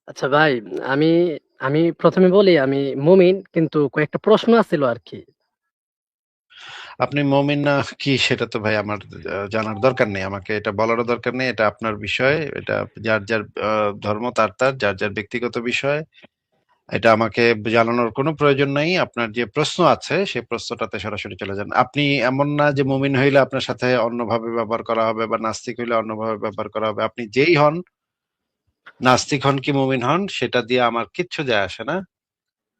আচ্ছা ভাই, আমি আমি প্রথমে বলি আমি মুমিন, কিন্তু কয়েকটা প্রশ্ন আছিল আর কি। আপনি মুমিন না কি সেটা তো ভাই আমার জানার দরকার নেই, আমাকে এটা বলারও দরকার নেই। এটা আপনার বিষয়, এটা যার যার ধর্ম তার তার যার যার ব্যক্তিগত বিষয়। এটা আমাকে জানানোর কোনো প্রয়োজন নাই। আপনার যে প্রশ্ন আছে সেই প্রশ্নটাতে সরাসরি চলে যান। আপনি এমন না যে মুমিন হইলে আপনার সাথে অন্যভাবে ব্যবহার করা হবে বা নাস্তিক হইলে অন্যভাবে ব্যবহার করা হবে। আপনি যেই হন, নাস্তিক হন কি মুমিন হন, সেটা দিয়ে আমার কিচ্ছু যায় আসে না।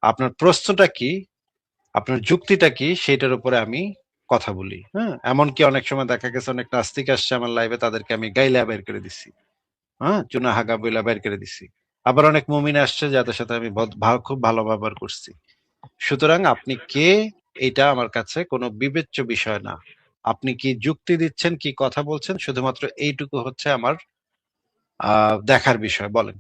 আপনার প্রশ্নটা কি, আপনার যুক্তিটা কি, সেটার উপরে আমি কথা বলি। হ্যাঁ, এমনকি অনেক সময় দেখা গেছে অনেক নাস্তিক আসছে আমার লাইভে, তাদেরকে আমি গাইলা বের করে দিচ্ছি। হ্যাঁ, চুনা হাগা বইলা বের করে দিচ্ছি। আবার অনেক মুমিন আসছে যাদের সাথে আমি খুব ভালো ব্যবহার করছি। সুতরাং আপনি কে, এটা আমার কাছে কোনো বিবেচ্য বিষয় না। আপনি কি যুক্তি দিচ্ছেন, কি কথা বলছেন, শুধুমাত্র এইটুকু হচ্ছে আমার দেখার বিষয়। বলেন।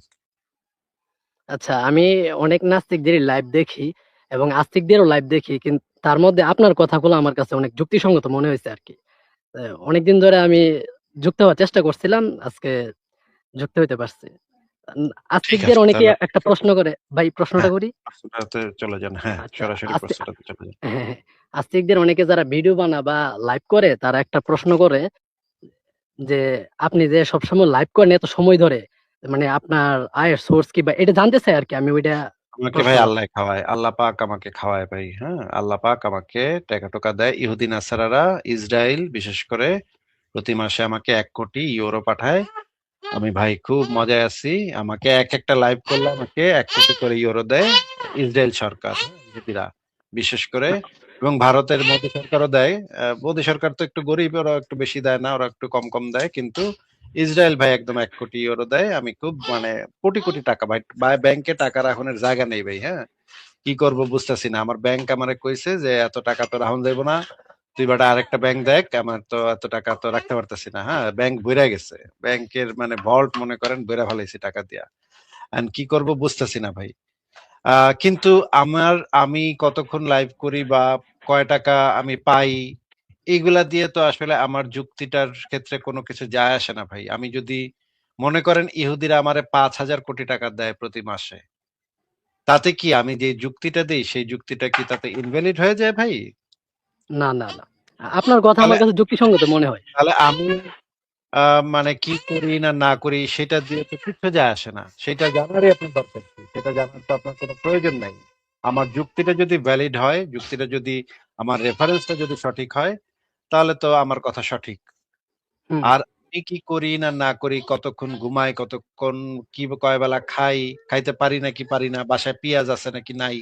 আচ্ছা, আমি অনেক নাস্তিকদেরই লাইভ দেখি এবং আস্তিকদেরও লাইভ দেখি, কিন্তু তার মধ্যে আপনার কথাগুলো আমার কাছে অনেক যুক্তিসঙ্গত মনে হয়েছে আর কি। অনেকদিন ধরে আমি যুক্ত হওয়ার চেষ্টা করছিলাম, আজকে যুক্ত হইতে পারছি। উম, ঠিক আস্তিকদের আছে, অনেকে তাহলে একটা প্রশ্ন করে, ভাই প্রশ্নটা হ্যাঁ, করি। প্রশ্নটাতে চলে যান। হ্যাঁ, আচ্ছা, সরাসরি প্রশ্নটাতে চলে যান। হ্যাঁ, আস্তিকদের অনেকে যারা ভিডিও বানা বা লাইভ করে, তারা একটা প্রশ্ন করে যে আপনি যে সবসময় লাইভ করেন এত সময় ধরে, মানে আপনার আয়ের সোর্স কি, বা এটা জানতে চাই আর কি। আমি ওইটা আমাকে প্রশ্ন ভাই করছি। আল্লাহ খাওয়ায়, আল্লাহ পাক আমাকে খাওয়ায় ভাই। হ্যাঁ, আল্লাহ পাক আমাকে টাকা টোকা দেয়। ইহুদিন আসারারা, ইসরায়েল বিশেষ করে প্রতি মাসে আমাকে 1 কোটি ইউরো পাঠায়। আমি ভাই খুব মজায় আছি। আমাকে এক একটা লাইভ করলে আমাকে 1 কোটি করে ইউরো দেয় ইসরায়েল সরকার, ইহুদিরা বিশেষ করে। এবং ভারতের মোদী সরকারও দেয়। মোদী সরকার তো একটু গরিব, ওরা একটু বেশি দেয় না, ওরা একটু কম কম দেয়। কিন্তু ইসরায়েল ভাই একদম 1 কোটি ইউরো দেয়। আমি খুব মানে কোটি কোটি টাকা ভাই, ব্যাংকে টাকা রাখনের জায়গা নেই ভাই। হ্যাঁ, কি করব বুঝতেছি না। আমার ব্যাংক আমারে কইছে যে এত টাকা তো রাখুন যাইব না, তুই বেটা আরেকটা ব্যাংক দেখ, আমার তো এত টাকা তো রাখতে পারতেছি না। হ্যাঁ, ব্যাংক ভইরা গেছে, ব্যাংকের মানে ভল্ট মনে করেন ভইরা ফেলাইছি টাকা দিয়া। এন্ড কি করব বুঝতেছি না ভাই। কিন্তু আমি কতক্ষণ লাইভ করি বা কয় টাকা আমি পাই, এগুলা দিয়ে তো আসলে আমার যুক্তিটার ক্ষেত্রে কোনো কিছু যায় আসে না ভাই। আমি যদি মনে করেন ইহুদিরা আমারে 5,000 কোটি টাকা দেয় প্রতি মাসে, তাতে কি আমি যে যুক্তিটা দিই সেই যুক্তিটা কি তাতে ইনভ্যালিড হয়ে যায় ভাই? না, না, না, আপনার কথা তাহলে আমার কাছে যুক্তিসঙ্গত মনে হয়। তাহলে আমি মানে কি করি না না করি সেটা দিয়ে তো কিচ্ছু যায় আসে না। সেটা জানারই আপনার দরকার কি? সেটা জানার তো আপনার কোনো প্রয়োজন নাই। আমার যুক্তিটা যদি ভ্যালিড হয়, যুক্তিটা যদি, আমার রেফারেন্সটা যদি সঠিক হয়, তাহলে তো আমার কথা সঠিক। হুম। আর আমি কি করি না না করি, কতক্ষণ ঘুমাই, কতক্ষণ কি কয় বেলা খাই, খাইতে পারি নাকি পারি না, বাসায় পেঁয়াজ আছে নাকি নাই,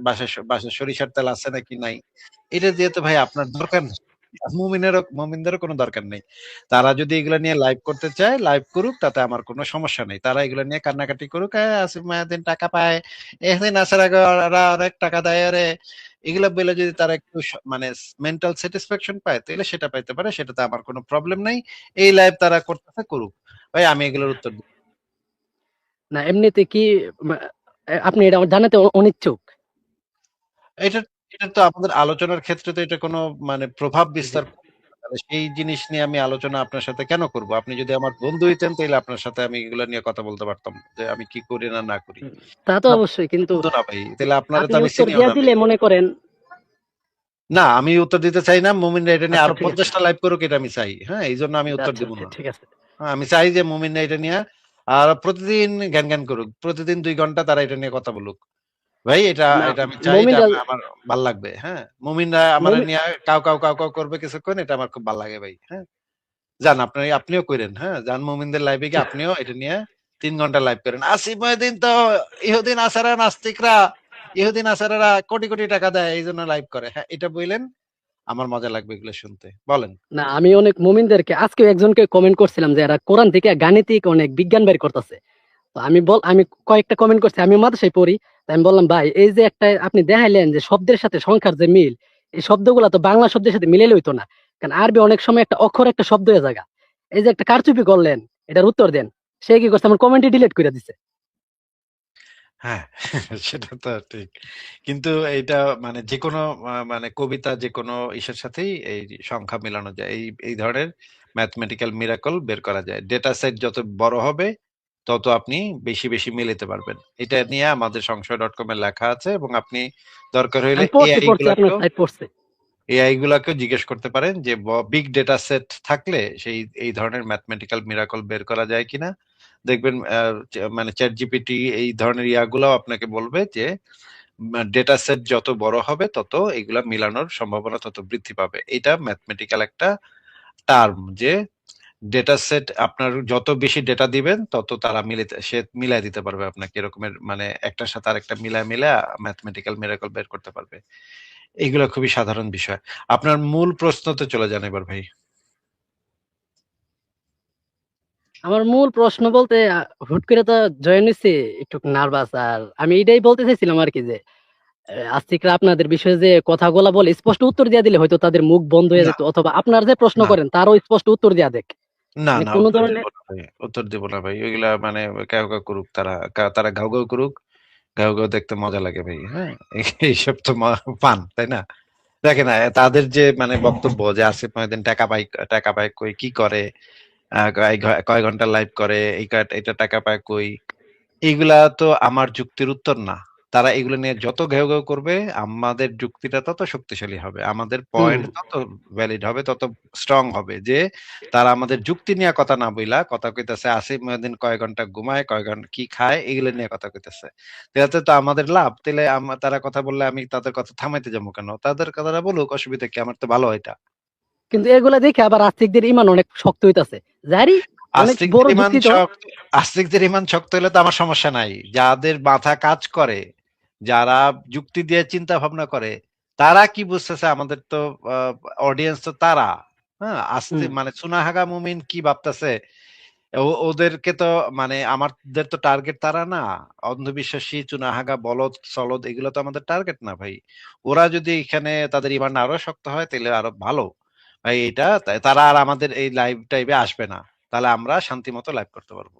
বাসায় সরিষার তেল আছে নাকি নাই, এটা দিয়ে তো ভাই আপনার দরকার নেই। মুমিনদেরও কোনো দরকার নেই। তারা যদি এগুলা নিয়ে লাইভ করতে চায় লাইভ করুক, তাতে আমার কোনো সমস্যা নেই। তারা এগুলা নিয়ে কান্নাকাটি করুক, আসিফ মায়াদিন টাকা পায়, এদিন আসার আগে ওরা অনেক টাকা দেয় রে, এগুলা বলে যদি তারা একটু মানে মেন্টাল স্যাটিসফ্যাকশন পায়, তাহলে সেটা পাইতে পারে, সেটাতে আমার কোনো প্রবলেম নাই। এই লাইভ তারা করতেছে করুক ভাই, আমি এগুলোর উত্তর দিই। না, এমনিতে কি মা আপনি এটা জানাতে অনিচ্ছুক? এটা এটা তো আমাদের আলোচনার ক্ষেত্রে তো এটা কোনো মানে প্রভাব জি। বিস্তার করে না। তাহলে সেই জিনিস নিয়ে আমি আলোচনা আপনার সাথে কেন করব? আপনি যদি আমার বন্ধু হইতেন তাহলে আপনার সাথে আমি এগুলা নিয়ে কথা বলতে পারতাম যে আমি কি করি না না করি। হুম, তা তো আপনি অবশ্যই, কিন্তু বন্ধু না ভাই, তাহলে আপনারে তো আপনি আমি উত্তর চিনিও দিয়া না ভাই। দিলে মনে করেন। না, আমি উত্তর দিতে চাই না। মুমিনরা এটা নিয়ে আচ্ছা, আরো ঠিক আছে। 50টা লাইভ করুক, এটা আমি চাই। হ্যাঁ, এইজন্য আমি উত্তর আচ্ছা, দিব আচ্ছা, না। ঠিক আছে। হ্যাঁ, আমি চাই যে মুমিনরা এটা নিয়ে আর প্রতিদিন জ্ঞান করুক। প্রতিদিন ২ ঘন্টা তারা এটা নিয়ে কথা বলুক। ভাই এটা না, এটা আমি চাই, এটা মুমিনরা আমার ভাল লাগবে। হ্যাঁ? মুমিনরা আমারে মুমিন নিয়ে কাউ করবে কিছুক্ষণ, এটা আমার খুব ভাল লাগে ভাই। হ্যাঁ? আপনিও কইরেন। হ্যাঁ? যান মুমিনদের লাইভে গিয়ে আপনিও এটা নিয়ে ৩ ঘন্টা লাইভ করেন। আসিফ মহিউদ্দিন তো ইহুদি নাসারা নাস্তিকরা, ইহুদি নাসারারা কোটি কোটি টাকা দেয় এইজন্য লাইভ করে। হ্যাঁ, এটা বইলেন, আমার মজা লাগবে এগুলো শুনতে। বলেন। না, আমি অনেক মুমিনদেরকে আজকে একজনকে কমেন্ট করছিলাম যে এরা কোরআন থেকে গাণিতিক অনেক বিজ্ঞান বের করতেছে। তো আমি কয়েকটা কমেন্ট করছি, আমি মাদ্রাসায় পড়ি। তাই আমি বললাম, ভাই এই যে একটা আপনি দেখাইলেন যে শব্দের সাথে সংখ্যার যে মিল, এই শব্দগুলা তো বাংলা শব্দের সাথে মিলাইলে হইতো না। কারণ আরবি অনেক সময় একটা অক্ষর একটা শব্দ হয়ে জায়গা। এই যে একটা কারচুপি করলেন, এটার উত্তর দেন। সে কি করছে, আমার কমেন্টই ডিলিট করে দিছে। হ্যাঁ, সেটা তো ঠিক। কিন্তু এইটা মানে যেকোনো মানে কবিতা যেকোনো ইসের সাথেই এই সংখ্যা মেলানো যায়। এই ধরনের ম্যাথমেটিক্যাল মিরাকল বের করা যায়। ডেটা সেট যত বড় হবে তত আপনি বেশি বেশি মিলাতে পারবেন। এটা নিয়ে আমাদের সংশয়.com এর লেখা আছে, এবং আপনি দরকার হইলে আমি পড়ছি এআই পড়ছি আপনার গুলাকেও সাইট পড়ছি। জিজ্ঞেস করতে পারেন যে বিগ ডেটা সেট থাকলে এই ধরনের ম্যাথমেটিক্যাল মিরাকল বের করা যায় কিনা। দেখবেন মানে চ্যাট জিপিটি এই ধরনের ইয়াগুলাও আপনাকে বলবে যে ডেটা সেট যত বড় হবে তত এগুলা মিলানোর সম্ভাবনা তত বৃদ্ধি পাবে। এটা ম্যাথমেটিক্যাল একটা টার্ম, যে ডেটা সেট আপনার যত বেশি ডেটা দিবেন তত তারা মিলাই দিতে পারবে আপনাকে, এরকমের মানে একটার সাথে আরেকটা মিলা ম্যাথমেটিক্যাল মিরাকল বের করতে পারবে। এগুলো খুবই সাধারণ বিষয়। আপনার মূল প্রশ্নতে চলে যান এবার ভাই। আমার মূল প্রশ্ন বলতে হুট করে তো জয়েন হয়েছি, একটু নার্ভাস। আর আমি এটাই বলতে চাইছিলাম আর কি যে আস্তিকরা আপনাদের বিষয়ে যে কথাগুলা বলে স্পষ্ট উত্তর দিয়ে দিলে হয়তো তাদের মুখ বন্ধ হয়ে না, যেত, অথবা আপনার যে প্রশ্ন না, করেন তারও স্পষ্ট উত্তর দেয়া দেখ, না, মানে না, কোনো উত্তর ধরনের। দিব না ভাই, উত্তর দিব না ভাই। ওইগুলা মানে কাউ কাউ করুক, তারা ঘাউ ঘাউ করুক, ঘাউ ঘাউ দেখতে মজা লাগে ভাই। হ্যাঁ, এইসব তো ফান, তাই না? দেখেন তাদের যে মানে বক্তব্য যে আসিফ মহিউদ্দিন টাকা পায় কই, কি করে, কয় ঘন্টা লাইভ করে, এটা টাকা পায় কই, এইগুলা তো আমার যুক্তির উত্তর না। তারা এগুলো নিয়ে যত ঘেউ ঘেউ করবে, আমাদের যুক্তিটা তত শক্তিশালী হবে, আমাদের হুম। পয়েন্ট তত ভ্যালিড হবে, তত স্ট্রং হবে। যে তারা আমাদের যুক্তি নিয়ে কথা না বইলা কথা কইতেছে আসিফ মহিউদ্দিন কয় ঘন্টা ঘুমায়, কয় ঘন্টা কি খায়, এগুলো নিয়ে কথা কইতেছে। তাতে তো আমাদের লাভ। তাহলে তারা কথা বললে আমি তাদের কথা থামাইতে যাবো কেন? তাদের কথাটা বলুক, অসুবিধা কি? আমার তো ভালো এটা। কিন্তু এগুলা দেখে আবার আস্তিকদের ইমান অনেক শক্ত হইতাছে, জারি অনেক আস্তিকদের বড় ইমান যুক্তি তো। শক্ত আস্তিকদের ইমান শক্ত হলে তো আমার সমস্যা নাই। যাদের মাথা কাজ করে, যারা যুক্তি দিয়ে চিন্তা ভাবনা করে, তারা কি বুঝতেছে? আমাদের তো অডিয়েন্স তো তারা। হ্যাঁ, হুম। মানে সুনাহাগা মুমিন কি ভাবতেছে? ওদেরকে তো মানে আমাদের তো টার্গেট তারা না। অন্ধবিশ্বাসী চুনাহাগা বলদ সলদ এগুলো তো আমাদের টার্গেট না ভাই। ওরা যদি এখানে তাদের ইমান আরো শক্ত হয় তাহলে আরো ভালো ভাই। এটা তারা আর আমাদের এই লাইভ টাইভে আসবে না, তাহলে আমরা শান্তি মতো লাইভ করতে পারবো।